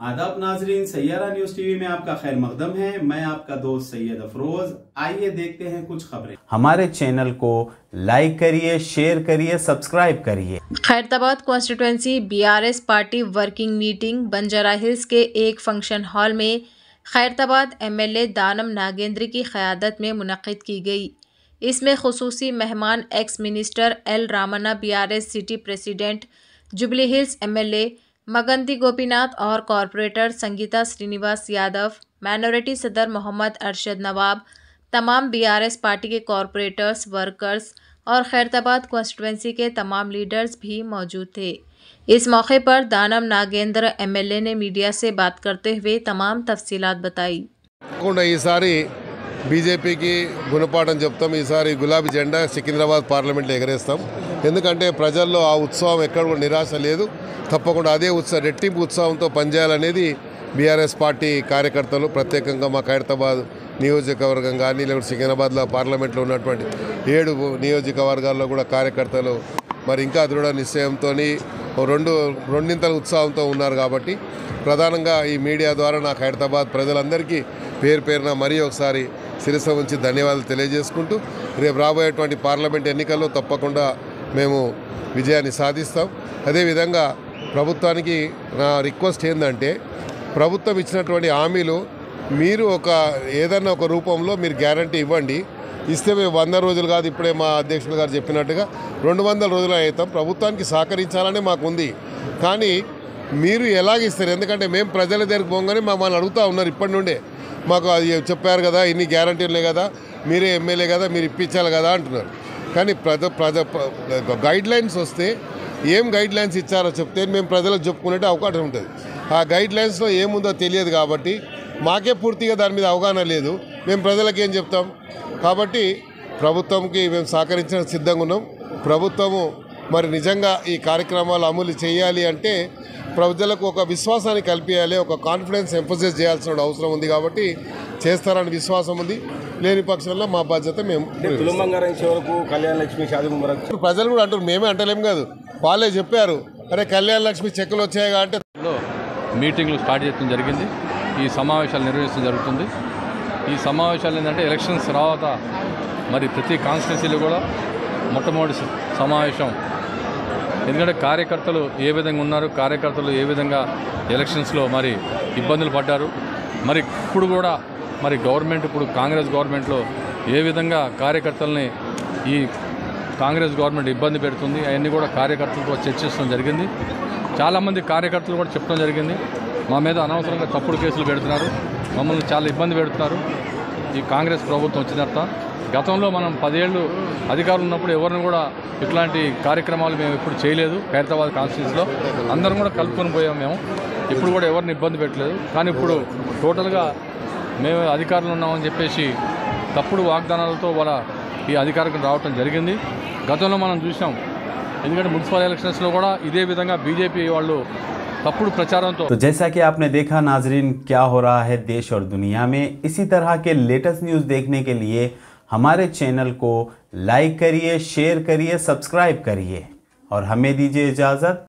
आदाब नाजरीन, Saiyaara news TV में आपका खैर मकदम है। मैं आपका दोस्त सैयद अफरोज। आइए देखते हैं कुछ खबरें। हमारे चैनल को लाइक करिए, शेयर करिए, सब्सक्राइब करिए। Khairatabad constituency BRS party working meeting Banjara hills के एक फंक्शन हॉल में खैरताबाद एमएलए दानम नागेंद्र की क़यादत में मुनक़िद की गई। इसमें खुसूसी मेहमान ex minister L Ramanna, BRS city president Jubilee Hills MLA Maganti Gopinath और कॉरपोरेटर संगीता श्रीनिवास यादव, माइनॉरिटी सदर मोहम्मद अरशद नवाब, तमाम बीआरएस पार्टी के कॉरपोरेटर्स, वर्कर्स और खैरताबाद कॉन्स्टिट्यूंसी के तमाम लीडर्स भी मौजूद थे। इस मौके पर दानम नागेंद्र एमएलए ने मीडिया से बात करते हुए तमाम तफसीलात बताई। బీజేపీకి గుణపాఠం చెప్తాం। ఈసారి గులాబీ జెండా సికింద్రాబాద్ పార్లమెంట్లో ఎగరేస్తాం। ఎందుకంటే ప్రజల్లో ఆ ఉత్సాహం ఎక్కడ కూడా నిరాశ లేదు। తప్పకుండా అదే రెట్టింపు ఉత్సాహంతో పనిచేయాలనేది బీఆర్ఎస్ పార్టీ కార్యకర్తలు, ప్రత్యేకంగా మా ఖైరతాబాద్ నియోజకవర్గం కానీ లేకపోతే సికింద్రాబాద్లో పార్లమెంట్లో ఉన్నటువంటి 7 నియోజకవర్గాల్లో కూడా కార్యకర్తలు మరి ఇంకా దృఢ నిశ్చయంతో రెండింతల ఉత్సాహంతో ఉన్నారు। కాబట్టి ప్రధానంగా ఈ మీడియా ద్వారా నా ఖైరతాబాద్ ప్రజలందరికీ పేరున మరీ ఒకసారి శిరస్సు ఉంచి ధన్యవాదాలు తెలియజేసుకుంటూ రేపు రాబోయేటువంటి పార్లమెంట్ ఎన్నికల్లో తప్పకుండా మేము విజయాన్ని సాధిస్తాం। అదేవిధంగా ప్రభుత్వానికి నా రిక్వెస్ట్ ఏంటంటే, ప్రభుత్వం ఇచ్చినటువంటి హామీలు మీరు ఏదన్నా ఒక రూపంలో మీరు గ్యారంటీ ఇవ్వండి। ఇస్తే మేము 100 రోజులు కాదు, ఇప్పుడే మా అధ్యక్షులు గారు చెప్పినట్టుగా 200 రోజులు అవుతాం। ప్రభుత్వానికి సహకరించాలని మాకుంది, కానీ మీరు ఎలాగిస్తారు? ఎందుకంటే మేము ప్రజల దగ్గరికి పోగానే మమ్మల్ని అడుగుతూ ఉన్నారు ఇప్పటి నుండే, మాకు అది చెప్పారు కదా, ఇన్ని గ్యారంటీలే కదా, మీరే ఎమ్మెల్యే కదా, మీరు ఇప్పించాలి కదా అంటున్నారు। కానీ గైడ్ లైన్స్ వస్తే ఏం గైడ్ లైన్స్ ఇచ్చారో చెప్తే మేము ప్రజలకు చెప్పుకునే అవకాశం ఉంటుంది। ఆ గైడ్ లైన్స్లో ఏముందో తెలియదు కాబట్టి మాకే పూర్తిగా దాని మీద అవగాహన లేదు, మేము ప్రజలకు ఏం చెప్తాం? కాబట్టి ప్రభుత్వంకి మేము సహకరించడానికి సిద్ధంగా ఉన్నాం। ప్రభుత్వము మరి నిజంగా ఈ కార్యక్రమాలు అమలు చేయాలి అంటే ప్రజలకు ఒక విశ్వాసాన్ని కల్పించాలి, ఒక కాన్ఫిడెన్స్ ఎంఫసైజ్ చేయాల్సిన అవసరం ఉంది। కాబట్టి చేస్తారని విశ్వాసం ఉంది। లేని పక్షంలో మా బాధ్యత మేము ప్రజలు కూడా అంటారు, మేమే అంటలేము కాదు, వాళ్ళే చెప్పారు, అరే కళ్యాణ లక్ష్మి చెక్కులు వచ్చాయి కాబట్టి మీటింగ్లు స్టార్ట్ చేయడం జరిగింది। ఈ సమావేశాలు నిర్వహించడం జరుగుతుంది। ఈ సమావేశాలు ఏంటంటే ఎలక్షన్స్ తర్వాత మరి ప్రతి కాన్స్టిట్యున్సీలో కూడా మొట్టమొదటి సమావేశం। ఎందుకంటే కార్యకర్తలు ఏ విధంగా ఉన్నారు, కార్యకర్తలు ఏ విధంగా ఎలక్షన్స్లో మరి ఇబ్బందులు పడ్డారు, మరి ఇప్పుడు కూడా మరి గవర్నమెంట్, ఇప్పుడు కాంగ్రెస్ గవర్నమెంట్లో ఏ విధంగా కార్యకర్తల్ని ఈ కాంగ్రెస్ గవర్నమెంట్ ఇబ్బంది పెడుతుంది, అవన్నీ కూడా కార్యకర్తలతో చర్చించడం జరిగింది। చాలామంది కార్యకర్తలు కూడా చెప్పడం జరిగింది, మా మీద అనవసరంగా తప్పుడు కేసులు పెడుతున్నారు, మమ్మల్ని చాలా ఇబ్బంది పెడుతున్నారు ఈ కాంగ్రెస్ ప్రభుత్వం వచ్చిన తర్వాత। గతంలో మనం 10 ఏళ్ళు అధికారులు ఉన్నప్పుడు ఎవరిని కూడా ఇట్లాంటి కార్యక్రమాలు మేము ఎప్పుడు చేయలేదు। ఖైరతాబాద్ కాన్స్టిట్యూన్సీలో అందరం కూడా కలుపుకొని పోయాం మేము, ఇప్పుడు కూడా ఎవరిని ఇబ్బంది పెట్టలేదు। కానీ ఇప్పుడు టోటల్గా మేము అధికారులు ఉన్నామని చెప్పేసి తప్పుడు వాగ్దానాలతో వాళ్ళ ఈ అధికారం రావటం జరిగింది। గతంలో మనం చూసాం, ఎందుకంటే మున్సిపల్ ఎలక్షన్స్లో కూడా ఇదే విధంగా బీజేపీ వాళ్ళు तప్పుడు ప్రచారంతో। तो जैसा कि आपने देखा नाजरीन, क्या हो रहा है देश और दुनिया में, इसी तरह के लेटेस्ट न्यूज़ देखने के लिए हमारे चैनल को लाइक करिए, शेयर करिए, सब्सक्राइब करिए और हमें दीजिए इजाज़त।